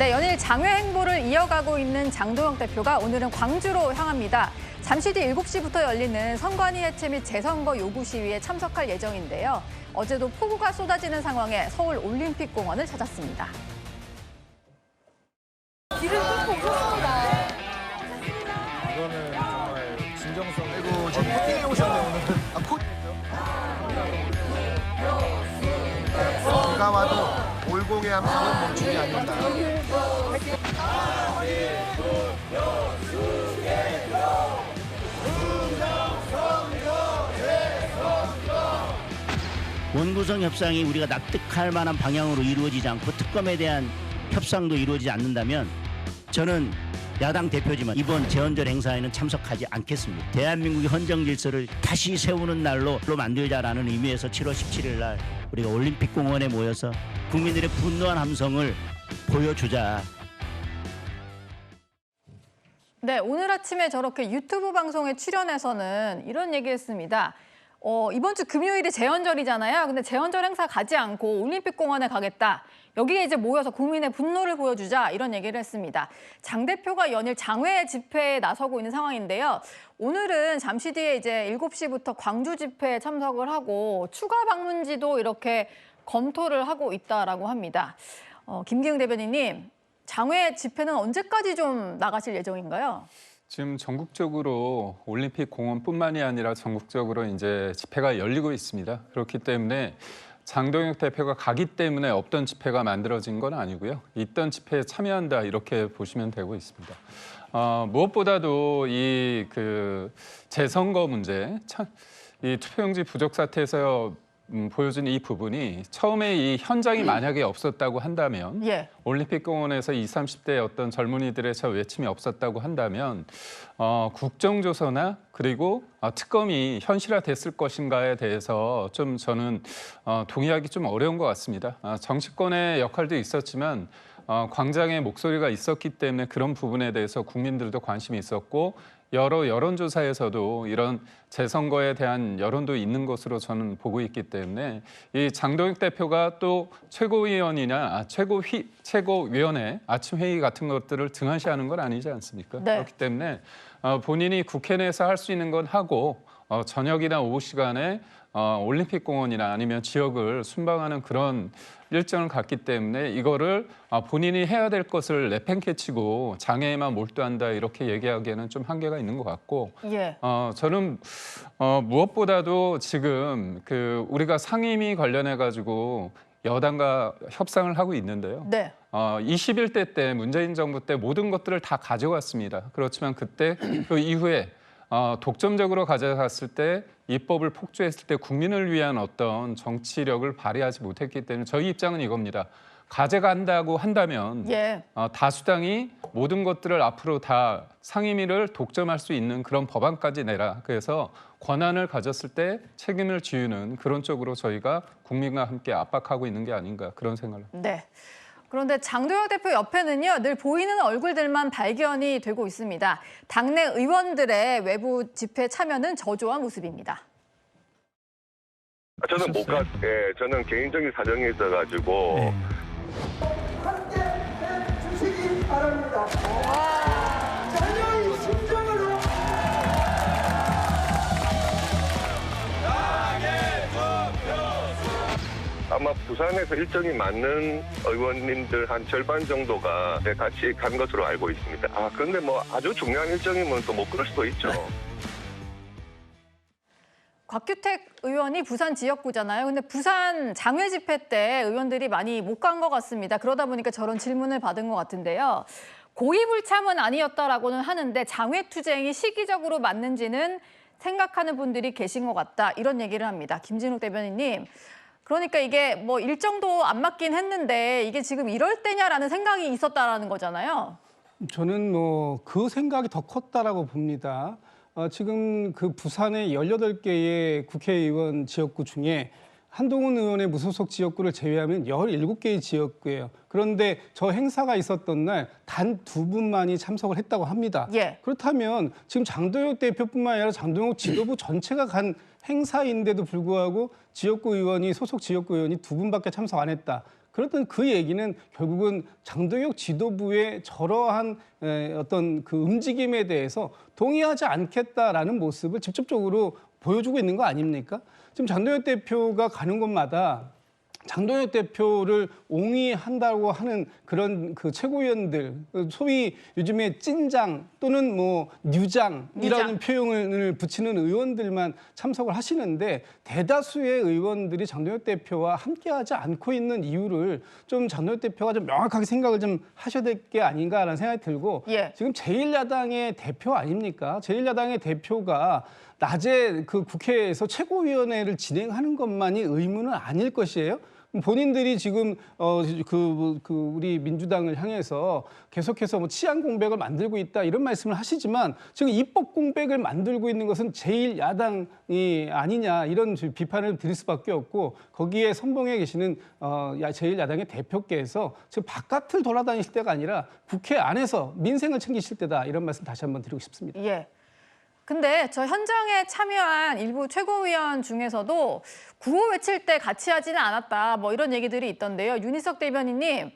네, 연일 장외 행보를 이어가고 있는 장도영 대표가 오늘은 광주로 향합니다. 잠시 뒤 7시부터 열리는 선관위 해체 및 재선거 요구 시위에 참석할 예정인데요. 어제도 폭우가 쏟아지는 상황에 서울 올림픽공원을 찾았습니다. 길을 뚫고 오셨습니다. 이거는 정말 진정성. 그리고 지금 코팅해 오셨네요, 오늘은. 비가 와도 올공의 함성은 멈추지 않는다. 원구성 협상이 우리가 납득할 만한 방향으로 이루어지지 않고 특검에 대한 협상도 이루어지지 않는다면 저는 야당 대표지만 이번 재헌절 행사에는 참석하지 않겠습니다. 대한민국의 헌정 질서를 다시 세우는 날로 만들자라는 의미에서 7월 17일 날 우리가 올림픽공원에 모여서 국민들의 분노한 함성을 보여주자. 네, 오늘 아침에 저렇게 유튜브 방송에 출연해서는 이런 얘기했습니다. 이번 주 금요일이 재헌절이잖아요. 근데 재헌절 행사 가지 않고 올림픽공원에 가겠다. 여기에 이제 모여서 국민의 분노를 보여주자 이런 얘기를 했습니다. 장 대표가 연일 장외 집회에 나서고 있는 상황인데요. 오늘은 잠시 뒤에 이제 7시부터 광주 집회에 참석을 하고 추가 방문지도 이렇게 검토를 하고 있다라고 합니다. 김기흥 대변인님, 장외 집회는 언제까지 좀 나가실 예정인가요? 지금 전국적으로 올림픽 공원뿐만이 아니라 전국적으로 이제 집회가 열리고 있습니다. 그렇기 때문에 장동혁 대표가 가기 때문에 없던 집회가 만들어진 건 아니고요. 있던 집회에 참여한다 이렇게 보시면 되고 있습니다. 무엇보다도 이 재선거 문제, 이 투표용지 부족 사태에서 보여준 이 부분이 처음에 이 현장이 만약에 없었다고 한다면 올림픽공원에서 20, 30대 어떤 젊은이들의 저 외침이 없었다고 한다면 국정조사나 그리고 특검이 현실화됐을 것인가에 대해서 좀 저는 동의하기 좀 어려운 것 같습니다. 정치권의 역할도 있었지만 광장의 목소리가 있었기 때문에 그런 부분에 대해서 국민들도 관심이 있었고 여러 여론조사에서도 이런 재선거에 대한 여론도 있는 것으로 저는 보고 있기 때문에 이 장동혁 대표가 또 최고위원이나 최고위원회 아침 회의 같은 것들을 등한시하는 건 아니지 않습니까? 네. 그렇기 때문에 본인이 국회 내에서 할 수 있는 건 하고 저녁이나 오후 시간에 올림픽공원이나 아니면 지역을 순방하는 그런 일정을 갖기 때문에 이거를 본인이 해야 될 것을 내팽개치고 장애에만 몰두한다 이렇게 얘기하기에는 좀 한계가 있는 것 같고 저는 무엇보다도 지금 우리가 상임위 관련해 가지고 여당과 협상을 하고 있는데요. 21대 때 문재인 정부 때 모든 것들을 다 가져갔습니다. 그렇지만 그때 그 이후에 독점적으로 가져갔을 때 입법을 폭주했을 때 국민을 위한 어떤 정치력을 발휘하지 못했기 때문에 저희 입장은 이겁니다. 가져간다고 한다면 다수당이 모든 것들을 앞으로 다 상임위를 독점할 수 있는 그런 법안까지 내라. 그래서 권한을 가졌을 때 책임을 지우는 그런 쪽으로 저희가 국민과 함께 압박하고 있는 게 아닌가 그런 생각을 합니다. 네. 그런데 장도혁 대표 옆에는요, 늘 보이는 얼굴들만 발견이 되고 있습니다. 당내 의원들의 외부 집회 참여는 저조한 모습입니다. 저는 못 갔, 저는 개인적인 사정이 있어가지고. 함께 해주시기 바랍니다. 자녀의 심정으로. 아마 부산에서 일정이 맞는 의원님들 한 절반 정도가 같이 간 것으로 알고 있습니다. 그런데 뭐 아주 중요한 일정이면 또 못 그럴 수도 있죠. 곽규택 의원이 부산 지역구잖아요. 근데 부산 장외 집회 때 의원들이 많이 못 간 것 같습니다. 그러다 보니까 저런 질문을 받은 것 같은데요. 고의불참은 아니었다라고는 하는데 장외 투쟁이 시기적으로 맞는지는 생각하는 분들이 계신 것 같다. 이런 얘기를 합니다. 김진욱 대변인님. 그러니까 이게 뭐 일정도 안 맞긴 했는데 이게 지금 이럴 때냐라는 생각이 있었다라는 거잖아요. 저는 뭐 그 생각이 더 컸다라고 봅니다. 지금 그 부산의 18개의 국회의원 지역구 중에 한동훈 의원의 무소속 지역구를 제외하면 17개의 지역구예요. 그런데 저 행사가 있었던 날 단 2분만이 참석을 했다고 합니다. 그렇다면 지금 장도혁 대표뿐만 아니라 장도혁 지도부 전체가 간 행사인데도 불구하고 소속 지역구 의원이 2분밖에 참석 안 했다. 그렇던 그 얘기는 결국은 장동혁 지도부의 저러한 어떤 그 움직임에 대해서 동의하지 않겠다라는 모습을 직접적으로 보여주고 있는 거 아닙니까? 지금 장동혁 대표가 가는 곳마다 장동혁 대표를 옹이한다고 하는 그런 그 최고위원들, 소위 요즘에 찐장 또는 뭐 뉴장이라는 표현을 붙이는 의원들만 참석을 하시는데 대다수의 의원들이 장동혁 대표와 함께하지 않고 있는 이유를 좀 장동혁 대표가 좀 명확하게 생각을 좀 하셔야 될 게 아닌가라는 생각이 들고 지금 제1야당의 대표 아닙니까? 제1야당의 대표가 낮에 그 국회에서 최고위원회를 진행하는 것만이 의무는 아닐 것이에요. 본인들이 지금 우리 민주당을 향해서 계속해서 뭐 치안 공백을 만들고 있다 이런 말씀을 하시지만 지금 입법 공백을 만들고 있는 것은 제1야당이 아니냐 이런 비판을 드릴 수밖에 없고 거기에 선봉에 계시는 제1야당의 대표께서 지금 바깥을 돌아다니실 때가 아니라 국회 안에서 민생을 챙기실 때다 이런 말씀 다시 한번 드리고 싶습니다. 예. 근데 저 현장에 참여한 일부 최고위원 중에서도 구호 외칠 때 같이 하지는 않았다 뭐 이런 얘기들이 있던데요. 윤희석 대변인님,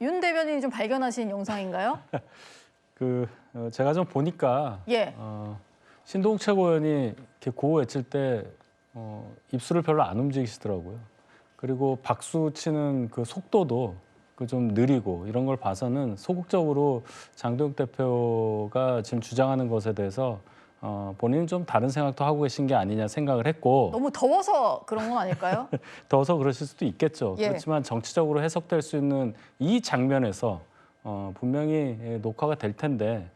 윤 대변인이 좀 발견하신 영상인가요? 제가 좀 보니까 신동욱 최고위원이 이렇게 구호 외칠 때 입술을 별로 안 움직이시더라고요. 그리고 박수 치는 그 속도도 좀 느리고 이런 걸 봐서는 소극적으로 장동혁 대표가 지금 주장하는 것에 대해서 본인은 좀 다른 생각도 하고 계신 게 아니냐 생각을 했고 너무 더워서 그런 건 아닐까요? 더워서 그러실 수도 있겠죠. 그렇지만 정치적으로 해석될 수 있는 이 장면에서 분명히 녹화가 될 텐데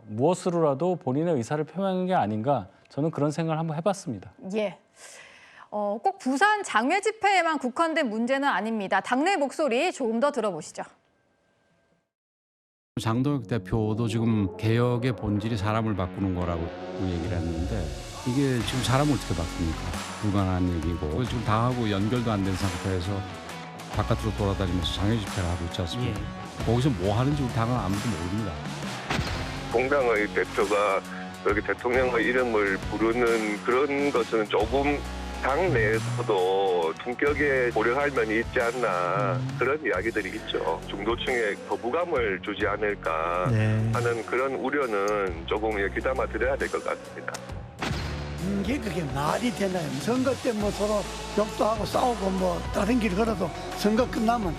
무엇으로라도 본인의 의사를 표명한 게 아닌가 저는 그런 생각을 한번 해봤습니다. 예. 꼭 부산 장외 집회에만 국한된 문제는 아닙니다. 당내 목소리 조금 더 들어보시죠. 장동혁 대표도 지금 개혁의 본질이 사람을 바꾸는 거라고 얘기를 했는데 이게 지금 사람을 어떻게 바꿉니까? 불가능한 얘기고 그걸 지금 당하고 연결도 안 된 상태에서 바깥으로 돌아다니면서 장외 집회를 하고 있지 않습니까? 거기서 뭐 하는지 우리 당은 아무도 모릅니다. 공당의 대표가 여기 대통령의 이름을 부르는 그런 것은 조금 당내에서도 품격에 고려할 면이 있지 않나 그런 이야기들이 있죠. 중도층에 거부감을 주지 않을까 하는 그런 우려는 조금 귀담아 드려야 될 것 같습니다. 이게 그게 말이 되나요? 선거 때 뭐 서로 욕도 하고 싸우고 뭐 다른 길 걸어도 선거 끝나면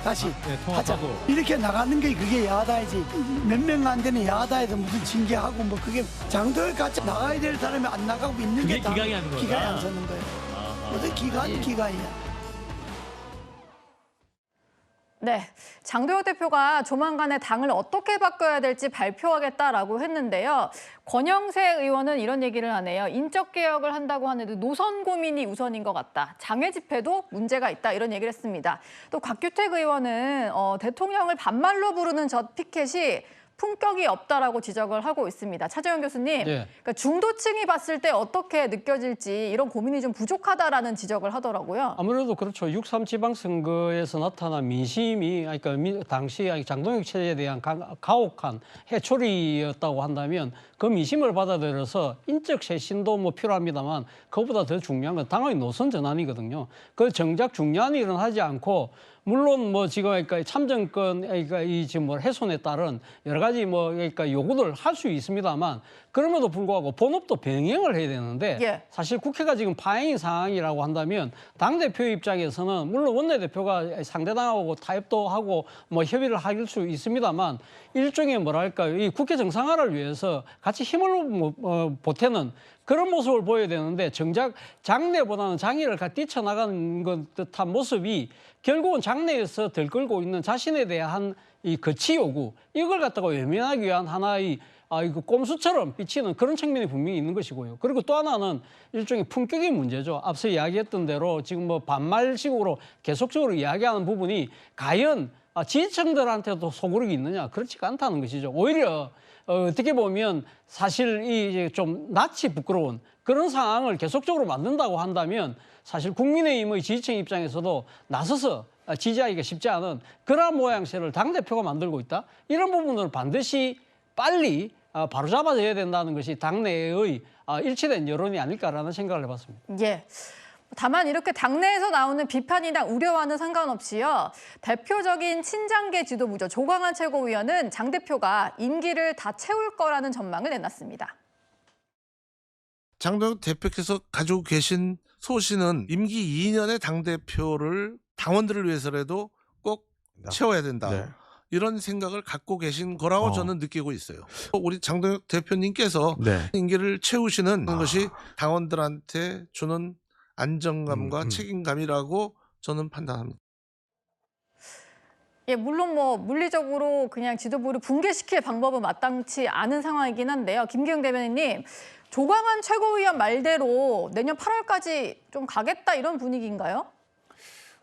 다시 하자. 이렇게 나가는 게 그게 야당이지. 몇 명 안 되는 야당에서 무슨 징계하고 뭐 그게 장도혁 같이 나가야 될 사람이 안 나가고 있는 게 기강이 안 서는 거예요. 무슨 기간이야. 네, 장도혁 대표가 조만간에 당을 어떻게 바꿔야 될지 발표하겠다라고 했는데요. 권영세 의원은 이런 얘기를 하네요. 인적 개혁을 한다고 하는데 노선 고민이 우선인 것 같다. 장외 집회도 문제가 있다. 이런 얘기를 했습니다. 또 곽규택 의원은 대통령을 반말로 부르는 저 피켓이 품격이 없다라고 지적을 하고 있습니다. 차재현 교수님, 그러니까 중도층이 봤을 때 어떻게 느껴질지 이런 고민이 좀 부족하다라는 지적을 하더라고요. 아무래도 그렇죠. 6.3 지방선거에서 나타난 민심이 그러니까 당시 장동혁 체제에 대한 가혹한 해초리였다고 한다면 그 민심을 받아들여서 인적 쇄신도 뭐 필요합니다만 그것보다 더 중요한 건 당의 노선 전환이거든요. 그 정작 중요한 일은 하지 않고 물론 뭐 지금 그러니까 참정권 그러니까 이 지금 뭐 훼손에 따른 여러 가지 뭐 그러니까 요구를 할 수 있습니다만 그럼에도 불구하고 본업도 병행을 해야 되는데 사실 국회가 지금 파행인 상황이라고 한다면 당 대표 입장에서는 물론 원내대표가 상대당하고 타협도 하고 뭐 협의를 할 수 있습니다만 일종의 뭐랄까 이 국회 정상화를 위해서 같이 힘을 보태는 그런 모습을 보여야 되는데 정작 장내보다는 장의를 뛰쳐나가는 것 듯한 모습이 결국은 장내에서 들끓고 있는 자신에 대한 이 거치 요구 이걸 갖다가 외면하기 위한 하나의 이거 꼼수처럼 비치는 그런 측면이 분명히 있는 것이고요. 그리고 또 하나는 일종의 품격의 문제죠. 앞서 이야기했던 대로 지금 뭐 반말식으로 계속적으로 이야기하는 부분이 과연 지지층들한테도 소구력이 있느냐 그렇지가 않다는 것이죠. 오히려 어떻게 보면 사실 이 좀 낯이 부끄러운 그런 상황을 계속적으로 만든다고 한다면 사실 국민의힘의 지지층 입장에서도 나서서 지지하기가 쉽지 않은 그러한 모양새를 당대표가 만들고 있다. 이런 부분을 반드시 빨리 바로잡아줘야 된다는 것이 당내의 일치된 여론이 아닐까라는 생각을 해봤습니다. 예. 다만 이렇게 당내에서 나오는 비판이나 우려와는 상관없이요. 대표적인 친장계 지도부죠. 조광한 최고위원은 장 대표가 임기를 다 채울 거라는 전망을 내놨습니다. 장동혁 대표께서 가지고 계신 소신은 임기 2년의 당대표를 당원들을 위해서라도 꼭 채워야 된다. 네. 이런 생각을 갖고 계신 거라고 저는 느끼고 있어요. 우리 장동혁 대표님께서 네. 임기를 채우시는 것이 당원들한테 주는 안정감과 책임감이라고 저는 판단합니다. 예, 물론 뭐 물리적으로 그냥 지도부를 붕괴시킬 방법은 마땅치 않은 상황이긴 한데요. 김기웅 대변인님, 조광한 최고위원 말대로 내년 8월까지 좀 가겠다 이런 분위기인가요?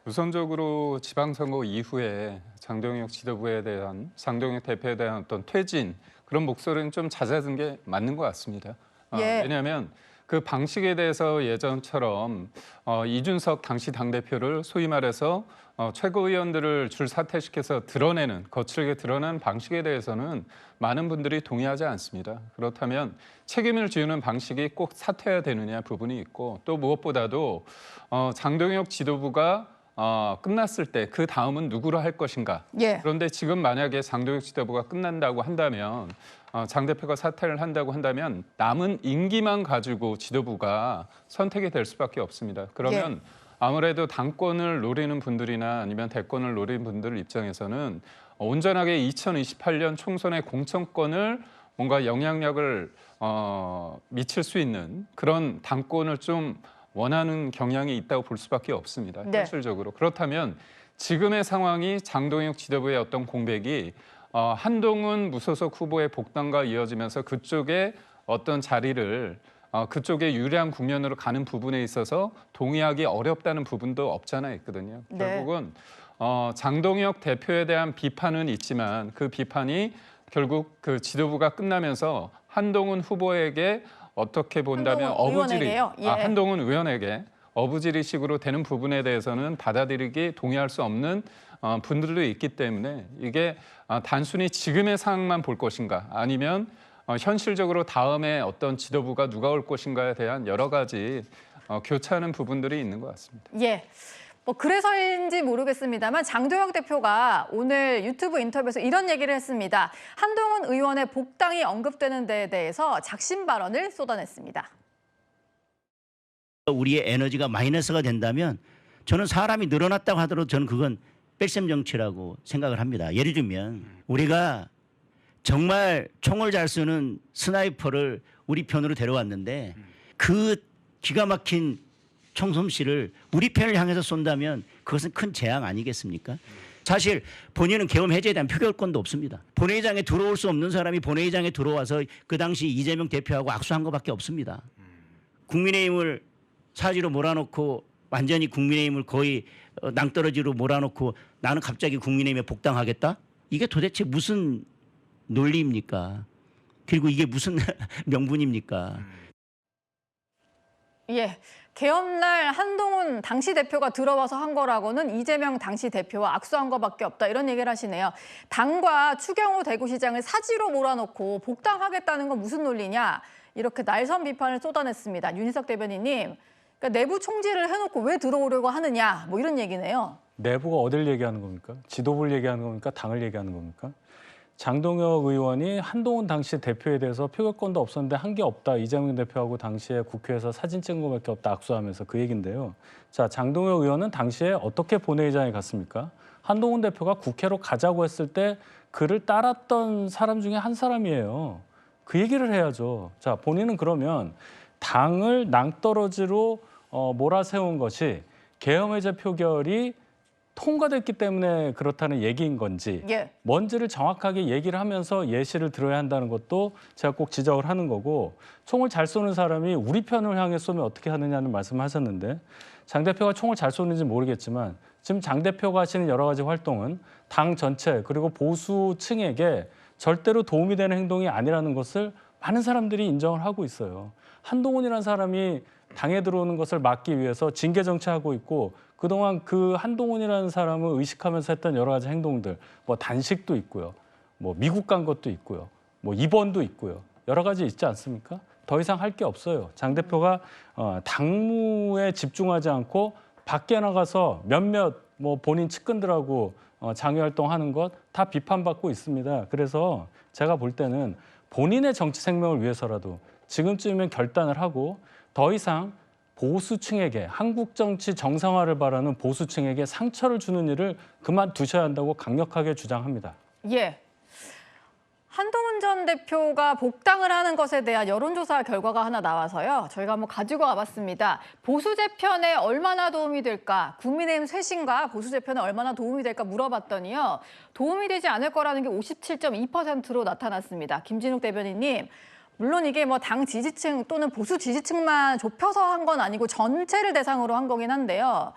우선적으로 지방선거 이후에 장동혁 지도부에 대한, 장동혁 대표에 대한 어떤 퇴진, 그런 목소리는 좀 잦아든 게 맞는 것 같습니다. 예. 왜냐하면 그 방식에 대해서 예전처럼 이준석 당시 당대표를 소위 말해서 최고위원들을 줄 사퇴시켜서 드러내는, 거칠게 드러내는 방식에 대해서는 많은 분들이 동의하지 않습니다. 그렇다면 책임을 지우는 방식이 꼭 사퇴해야 되느냐 부분이 있고, 또 무엇보다도 장동혁 지도부가 끝났을 때 그 다음은 누구로 할 것인가. 예. 그런데 지금 만약에 장동혁 지도부가 끝난다고 한다면, 장 대표가 사퇴를 한다고 한다면 남은 임기만 가지고 지도부가 선택이 될 수밖에 없습니다. 그러면 아무래도 당권을 노리는 분들이나 아니면 대권을 노리는 분들 입장에서는 온전하게 2028년 총선의 공천권을 뭔가 영향력을 미칠 수 있는 그런 당권을 좀 원하는 경향이 있다고 볼 수밖에 없습니다. 네. 현실적으로. 그렇다면 지금의 상황이 장동혁 지도부의 어떤 공백이 한동훈 무소속 후보의 복당과 이어지면서 그쪽에 어떤 자리를 그쪽에 유리한 국면으로 가는 부분에 있어서 동의하기 어렵다는 부분도 없잖아 있거든요. 네. 결국은 장동혁 대표에 대한 비판은 있지만 그 비판이 결국 그 지도부가 끝나면서 한동훈 후보에게 어떻게 본다면 한동훈 의원에게 어부지리식으로 되는 부분에 대해서는 받아들이기 동의할 수 없는 분들도 있기 때문에 이게 단순히 지금의 상황만 볼 것인가 아니면 현실적으로 다음에 어떤 지도부가 누가 올 것인가에 대한 여러 가지 교차하는 부분들이 있는 것 같습니다. 예. 뭐 그래서인지 모르겠습니다만 장동혁 대표가 오늘 유튜브 인터뷰에서 이런 얘기를 했습니다. 한동훈 의원의 복당이 언급되는 데에 대해서 작심 발언을 쏟아냈습니다. 우리의 에너지가 마이너스가 된다면 저는 사람이 늘어났다고 하더라도 저는 그건 뺄셈 정치라고 생각을 합니다. 예를 들면 우리가 정말 총을 잘 쏘는 스나이퍼를 우리 편으로 데려왔는데 그 기가 막힌 총솜씨를 우리 편을 향해서 쏜다면 그것은 큰 재앙 아니겠습니까? 사실 본인은 계엄 해제에 대한 표결권도 없습니다. 본회의장에 들어올 수 없는 사람이 본회의장에 들어와서 그 당시 이재명 대표하고 악수한 것밖에 없습니다. 국민의힘을 사지로 몰아놓고 완전히 국민의힘을 거의 낭떠러지로 몰아놓고 나는 갑자기 국민의힘에 복당하겠다? 이게 도대체 무슨 논리입니까? 그리고 이게 무슨 명분입니까? 예. 개엄날 한동훈 당시 대표가 들어와서 한 거라고는 이재명 당시 대표와 악수한 거밖에 없다 이런 얘기를 하시네요. 당과 추경호 대구시장을 사지로 몰아놓고 복당하겠다는 건 무슨 논리냐 이렇게 날선 비판을 쏟아냈습니다. 윤희석 대변인님, 그러니까 내부 총질을 해놓고 왜 들어오려고 하느냐 뭐 이런 얘기네요. 내부가 어딜 얘기하는 겁니까? 지도부를 얘기하는 겁니까? 당을 얘기하는 겁니까? 장동혁 의원이 한동훈 당시 대표에 대해서 표결권도 없었는데 한 게 없다. 이재명 대표하고 당시에 국회에서 사진 찍은 것밖에 없다. 악수하면서 그 얘기인데요. 자, 장동혁 의원은 당시에 어떻게 본회의장에 갔습니까? 한동훈 대표가 국회로 가자고 했을 때 그를 따랐던 사람 중에 한 사람이에요. 그 얘기를 해야죠. 자, 본인은 그러면 당을 낭떠러지로 몰아세운 것이 계엄해제 표결이 통과됐기 때문에 그렇다는 얘기인 건지 뭔지를 정확하게 얘기를 하면서 예시를 들어야 한다는 것도 제가 꼭 지적을 하는 거고 총을 잘 쏘는 사람이 우리 편을 향해 쏘면 어떻게 하느냐는 말씀하셨는데 장 대표가 총을 잘 쏘는지 모르겠지만 지금 장 대표가 하시는 여러 가지 활동은 당 전체 그리고 보수층에게 절대로 도움이 되는 행동이 아니라는 것을 많은 사람들이 인정을 하고 있어요. 한동훈이라는 사람이 당에 들어오는 것을 막기 위해서 징계 정치하고 있고 그동안 그 한동훈이라는 사람을 의식하면서 했던 여러 가지 행동들, 뭐 단식도 있고요, 뭐 미국 간 것도 있고요, 뭐 입원도 있고요, 여러 가지 있지 않습니까? 더 이상 할 게 없어요. 장 대표가 당무에 집중하지 않고 밖에 나가서 몇몇 뭐 본인 측근들하고 장외 활동하는 것 다 비판받고 있습니다. 그래서 제가 볼 때는 본인의 정치 생명을 위해서라도 지금쯤이면 결단을 하고 더 이상 보수층에게 한국 정치 정상화를 바라는 보수층에게 상처를 주는 일을 그만두셔야 한다고 강력하게 주장합니다. 예. 한동훈 전 대표가 복당을 하는 것에 대한 여론조사 결과가 하나 나와서요. 저희가 한번 가지고 와봤습니다. 보수 재편에 얼마나 도움이 될까? 국민의힘 쇄신과 보수 재편에 얼마나 도움이 될까 물어봤더니요. 도움이 되지 않을 거라는 게 57.2%로 나타났습니다. 김진욱 대변인님. 물론 이게 뭐 당 지지층 또는 보수 지지층만 좁혀서 한 건 아니고 전체를 대상으로 한 거긴 한데요.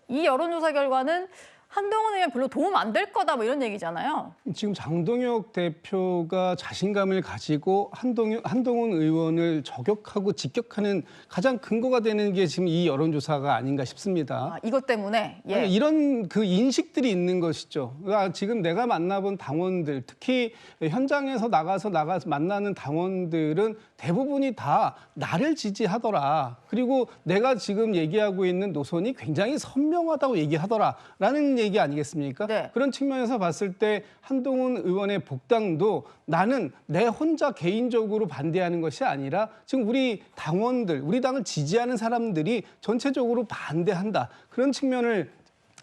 이 여론조사 결과는 한동훈 의원 별로 도움 안 될 거다 뭐 이런 얘기잖아요. 지금 장동혁 대표가 자신감을 가지고 한동훈 의원을 저격하고 직격하는 가장 근거가 되는 게 지금 이 여론조사가 아닌가 싶습니다. 아, 이것 때문에? 예. 아니, 이런 그 인식들이 있는 것이죠. 그러니까 지금 내가 만나본 당원들, 특히 현장에서 나가서 만나는 당원들은 대부분이 다 나를 지지하더라. 그리고 내가 지금 얘기하고 있는 노선이 굉장히 선명하다고 얘기하더라라는 얘기 아니겠습니까? 네. 그런 측면에서 봤을 때 한동훈 의원의 복당도 나는 내 혼자 개인적으로 반대하는 것이 아니라 지금 우리 당원들, 우리 당을 지지하는 사람들이 전체적으로 반대한다. 그런 측면을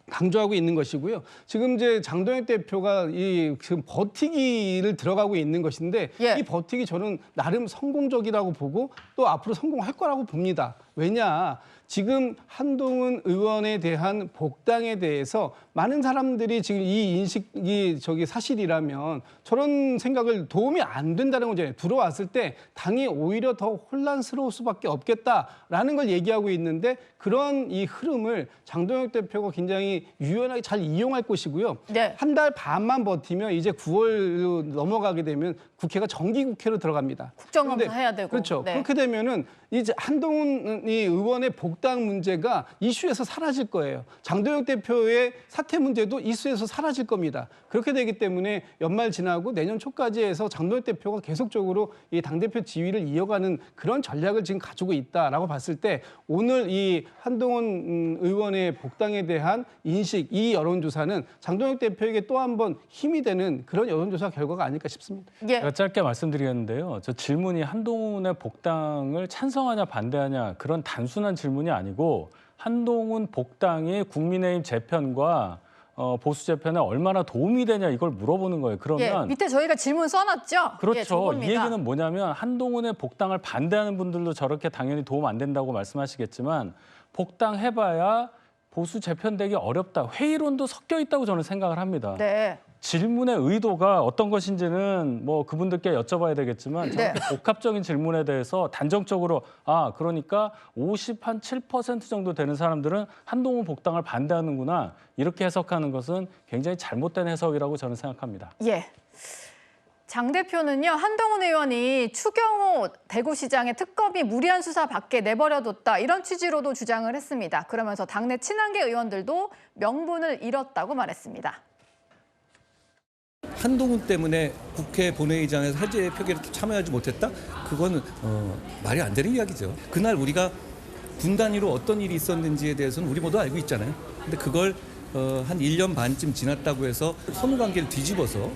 강조하고 있는 것이고요. 지금 이제 장동혁 대표가 지금 버티기를 들어가고 있는 것인데 예. 이 버티기 저는 나름 성공적이라고 보고 또 앞으로 성공할 거라고 봅니다. 왜냐? 지금 한동훈 의원에 대한 복당에 대해서 많은 사람들이 지금 이 인식이 사실이라면 저런 생각을 도움이 안 된다는 거잖아요. 들어왔을 때 당이 오히려 더 혼란스러울 수밖에 없겠다라는 걸 얘기하고 있는데 그런 이 흐름을 장동혁 대표가 굉장히 유연하게 잘 이용할 것이고요. 네. 한 달 반만 버티면 이제 9월로 넘어가게 되면 국회가 정기국회로 들어갑니다. 국정감사 그런데 해야 되고. 그렇죠. 네. 그렇게 되면은 이제 한동훈 의원의 복당 문제가 이슈에서 사라질 거예요. 장동혁 대표의 사퇴 문제도 이슈에서 사라질 겁니다. 그렇게 되기 때문에 연말 지나고 내년 초까지 해서 장동혁 대표가 계속적으로 이 당대표 지위를 이어가는 그런 전략을 지금 가지고 있다라고 봤을 때 오늘 이 한동훈 의원의 복당에 대한 인식, 이 여론조사는 장동혁 대표에게 또 한 번 힘이 되는 그런 여론조사 결과가 아닐까 싶습니다. 예. 제가 짧게 말씀드리겠는데요. 저 질문이 한동훈의 복당을 찬성하냐 반대하냐 그런 단순한 질문이 아니고 한동훈 복당이 국민의힘 재편과 보수 재편에 얼마나 도움이 되냐 이걸 물어보는 거예요. 그러면 예. 밑에 저희가 질문 써놨죠? 그렇죠. 예, 저겁니다. 이 얘기는 뭐냐면 한동훈의 복당을 반대하는 분들도 저렇게 당연히 도움 안 된다고 말씀하시겠지만 복당해봐야 보수 재편되기 어렵다. 회의론도 섞여 있다고 저는 생각을 합니다. 네. 질문의 의도가 어떤 것인지는 뭐 그분들께 여쭤봐야 되겠지만 저렇게 복합적인 질문에 대해서 단정적으로 그러니까 57% 정도 되는 사람들은 한동훈 복당을 반대하는구나 이렇게 해석하는 것은 굉장히 잘못된 해석이라고 저는 생각합니다. 예. 장 대표는요, 한동훈 의원이 추경호 대구시장의 특검이 무리한 수사 밖에 내버려뒀다 이런 취지로도 주장을 했습니다. 그러면서 당내 친한계 의원들도 명분을 잃었다고 말했습니다. 한동훈 때문에 국회 본회의장에서 해제 표결에 참여하지 못했다? 그건 말이 안 되는 이야기죠. 그날 우리가 군 단위로 어떤 일이 있었는지에 대해서는 우리 모두 알고 있잖아요. 근데 그걸 한 1년 반쯤 지났다고 해서 선후관계를 뒤집어서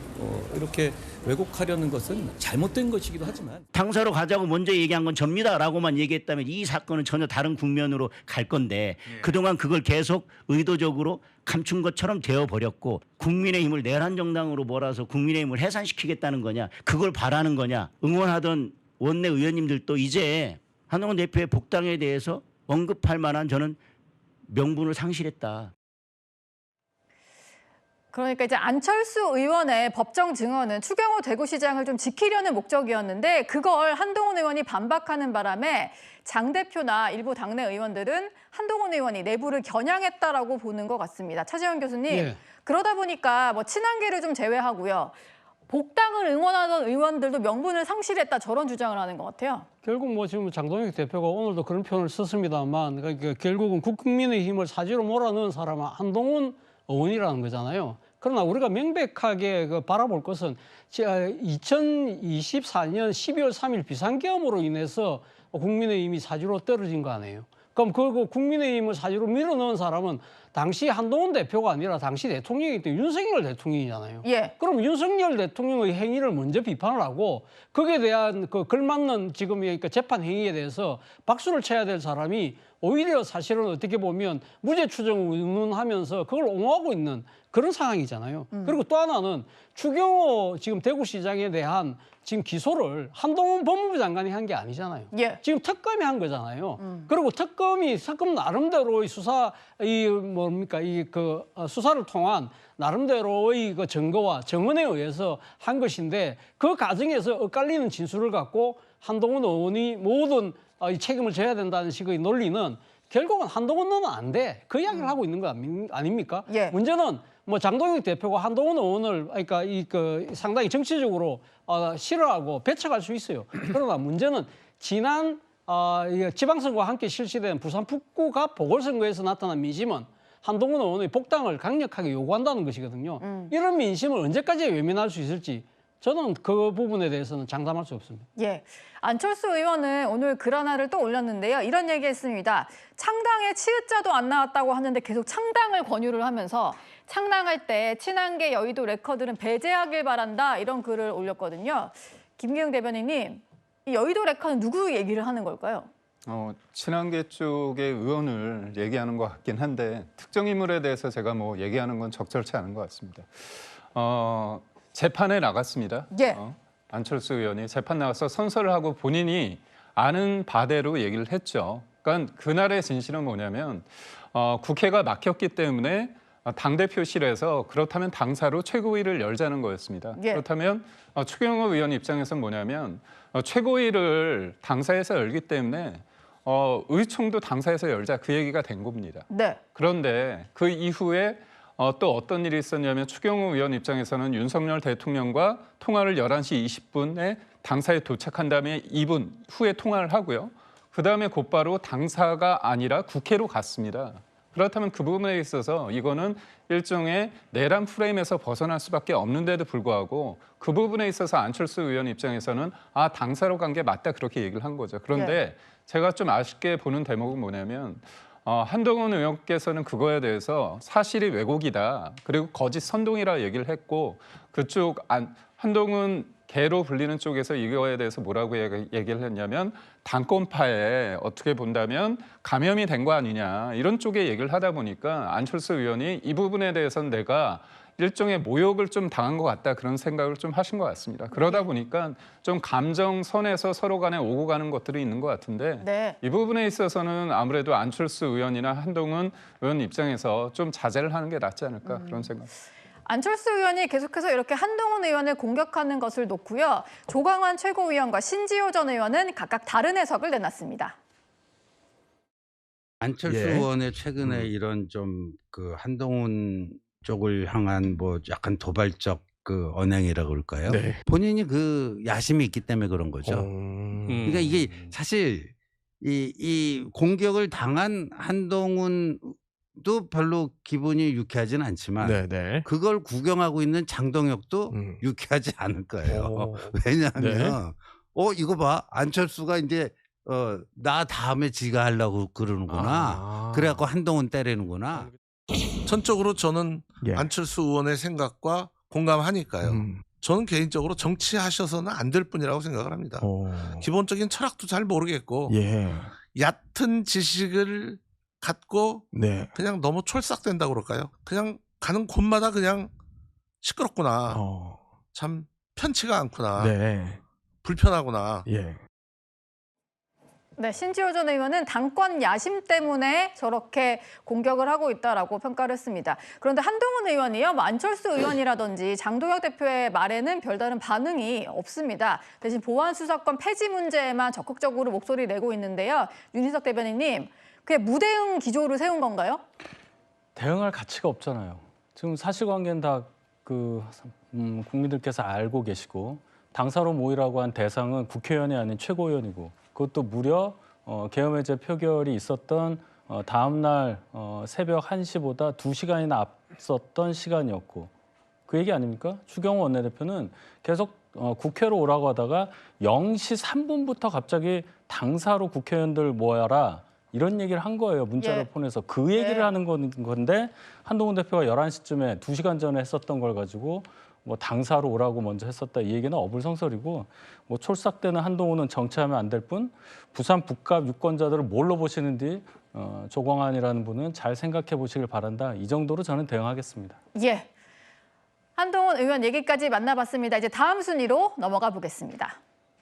이렇게 왜곡하려는 것은 잘못된 것이기도 하지만 당사로 가자고 먼저 얘기한 건 접니다라고만 얘기했다면 이 사건은 전혀 다른 국면으로 갈 건데 그동안 그걸 계속 의도적으로 감춘 것처럼 되어버렸고 국민의힘을 내란 정당으로 몰아서 국민의힘을 해산시키겠다는 거냐 그걸 바라는 거냐 응원하던 원내 의원님들도 이제 한동훈 대표의 복당에 대해서 언급할 만한 저는 명분을 상실했다. 그러니까 이제 안철수 의원의 법정 증언은 추경호 대구시장을 좀 지키려는 목적이었는데 그걸 한동훈 의원이 반박하는 바람에 장 대표나 일부 당내 의원들은 한동훈 의원이 내부를 겨냥했다라고 보는 것 같습니다. 차재원 교수님, 예. 그러다 보니까 뭐 친한계를 좀 제외하고요. 복당을 응원하던 의원들도 명분을 상실했다 저런 주장을 하는 것 같아요. 결국 뭐 지금 장동혁 대표가 오늘도 그런 표현을 썼습니다만 그러니까 결국은 국민의힘을 사지로 몰아넣은 사람은 한동훈 의원이라는 거잖아요. 그러나 우리가 명백하게 바라볼 것은 2024년 12월 3일 비상계엄으로 인해서 국민의힘이 사주로 떨어진 거 아니에요. 그럼 그 국민의힘을 사주로 밀어넣은 사람은 당시 한동훈 대표가 아니라 당시 대통령이기 때문에 윤석열 대통령이잖아요. 예. 그럼 윤석열 대통령의 행위를 먼저 비판을 하고 거기에 대한 그 걸맞는 지금 그러니까 재판 행위에 대해서 박수를 쳐야 될 사람이 오히려 사실은 어떻게 보면 무죄 추정을 운운하면서 그걸 옹호하고 있는 그런 상황이잖아요. 그리고 또 하나는 추경호 지금 대구시장에 대한 지금 기소를 한동훈 법무부 장관이 한 게 아니잖아요. 예. 지금 특검이 한 거잖아요. 그리고 특검 나름대로의 수사 수사를 통한 나름대로의 그 증거와 정언에 의해서 한 것인데 그 과정에서 엇갈리는 진술을 갖고 한동훈 의원이 모든 이 책임을 져야 된다는 식의 논리는 결국은 한동훈 의원은 안 돼. 그 이야기를 하고 있는 거 아닙니까? 예. 문제는 뭐 장동혁 대표가 한동훈 의원을 그러니까 상당히 정치적으로 싫어하고 배척할 수 있어요. 그러나 문제는 지난 지방선거와 함께 실시된 부산 북구갑 보궐선거에서 나타난 민심은 한동훈 의원의 복당을 강력하게 요구한다는 것이거든요. 이런 민심을 언제까지 외면할 수 있을지 저는 그 부분에 대해서는 장담할 수 없습니다. 예. 안철수 의원은 오늘 글 하나를 또 올렸는데요. 이런 얘기했습니다. 창당에 치읓자도 안 나왔다고 하는데 계속 창당을 권유를 하면서 창당할 때 친한계 여의도 레커들은 배제하길 바란다 이런 글을 올렸거든요. 김기웅 대변인님, 이 여의도 레커는 누구 얘기를 하는 걸까요? 친한계 쪽의 의원을 얘기하는 것 같긴 한데 특정 인물에 대해서 제가 뭐 얘기하는 건 적절치 않은 것 같습니다. 재판에 나갔습니다. 예. 안철수 의원이 재판 나가서 선서를 하고 본인이 아는 바대로 얘기를 했죠. 그러니까 그날의 진실은 뭐냐면 국회가 막혔기 때문에 당대표실에서 그렇다면 당사로 최고위를 열자는 거였습니다. 예. 그렇다면 추경호 의원 입장에서는 뭐냐면 최고위를 당사에서 열기 때문에 의총도 당사에서 열자 그 얘기가 된 겁니다. 네. 그런데 그 이후에 또 어떤 일이 있었냐면 추경호 의원 입장에서는 윤석열 대통령과 통화를 11시 20분에 당사에 도착한 다음에 2분 후에 통화를 하고요. 그다음에 곧바로 당사가 아니라 국회로 갔습니다. 그렇다면 그 부분에 있어서 이거는 일종의 내란 프레임에서 벗어날 수밖에 없는데도 불구하고 그 부분에 있어서 안철수 의원 입장에서는 당사로 간 게 맞다 그렇게 얘기를 한 거죠. 그런데 제가 좀 아쉽게 보는 대목은 뭐냐면 한동훈 의원께서는 그거에 대해서 사실이 왜곡이다. 그리고 거짓 선동이라 얘기를 했고 그쪽 한동훈 개로 불리는 쪽에서 이거에 대해서 뭐라고 얘기를 했냐면 당권파에 어떻게 본다면 감염이 된 거 아니냐 이런 쪽에 얘기를 하다 보니까 안철수 의원이 이 부분에 대해서는 내가 일종의 모욕을 좀 당한 것 같다 그런 생각을 좀 하신 것 같습니다. 그러다 보니까 좀 감정선에서 서로 간에 오고 가는 것들이 있는 것 같은데 네. 이 부분에 있어서는 아무래도 안철수 의원이나 한동훈 의원 입장에서 좀 자제를 하는 게 낫지 않을까 그런 생각. 안철수 의원이 계속해서 이렇게 한동훈 의원을 공격하는 것을 놓고요. 조광환 최고위원과 신지호 전 의원은 각각 다른 해석을 내놨습니다. 안철수 의원의 최근에 이런 좀 그 한동훈 쪽을 향한 뭐 약간 도발적 그 언행이라고 그럴까요? 네. 본인이 그 야심이 있기 때문에 그런 거죠. 그러니까 이게 사실 이 공격을 당한 한동훈도 별로 기분이 유쾌하지는 않지만 네네. 그걸 구경하고 있는 장동혁도 유쾌하지 않을 거예요. 왜냐하면 이거 봐 안철수가 이제 나 다음에 지가 하려고 그러는구나. 그래갖고 한동훈 때리는구나. 전적으로 저는 안철수 의원의 생각과 공감하니까요. 저는 개인적으로 정치하셔서는 안 될 분이라고 생각을 합니다. 기본적인 철학도 잘 모르겠고 얕은 지식을 갖고 그냥 너무 촐싹된다고 그럴까요? 그냥 가는 곳마다 그냥 시끄럽구나. 참 편치가 않구나. 불편하구나. 네, 신지호 전 의원은 당권 야심 때문에 저렇게 공격을 하고 있다라고 평가를 했습니다. 그런데 한동훈 의원이요, 안철수 의원이라든지 장동혁 대표의 말에는 별다른 반응이 없습니다. 대신 보안 수사권 폐지 문제에만 적극적으로 목소리 내고 있는데요. 윤희석 대변인님, 그게 무대응 기조를 세운 건가요? 대응할 가치가 없잖아요. 지금 사실관계는 다 국민들께서 알고 계시고 당사로 모이라고 한 대상은 국회의원이 아닌 최고위원이고 그것도 무려 계엄해제 표결이 있었던 다음 날 새벽 1시보다 2시간이나 앞섰던 시간이었고 그 얘기 아닙니까? 추경호 원내대표는 계속 국회로 오라고 하다가 0시 3분부터 갑자기 당사로 국회의원들 모여라 이런 얘기를 한 거예요. 문자로 보내서. 그 얘기를 하는 건데 한동훈 대표가 11시쯤에 2시간 전에 했었던 걸 가지고 뭐 당사로 오라고 먼저 했었다 이 얘기는 어불성설이고 뭐 촐싹대는 한동훈은 정치하면 안 될 뿐 부산 북갑 유권자들을 뭘로 보시는지 조광안이라는 분은 잘 생각해 보시길 바란다. 이 정도로 저는 대응하겠습니다. 예. 한동훈 의원 얘기까지 만나봤습니다. 이제 다음 순위로 넘어가 보겠습니다.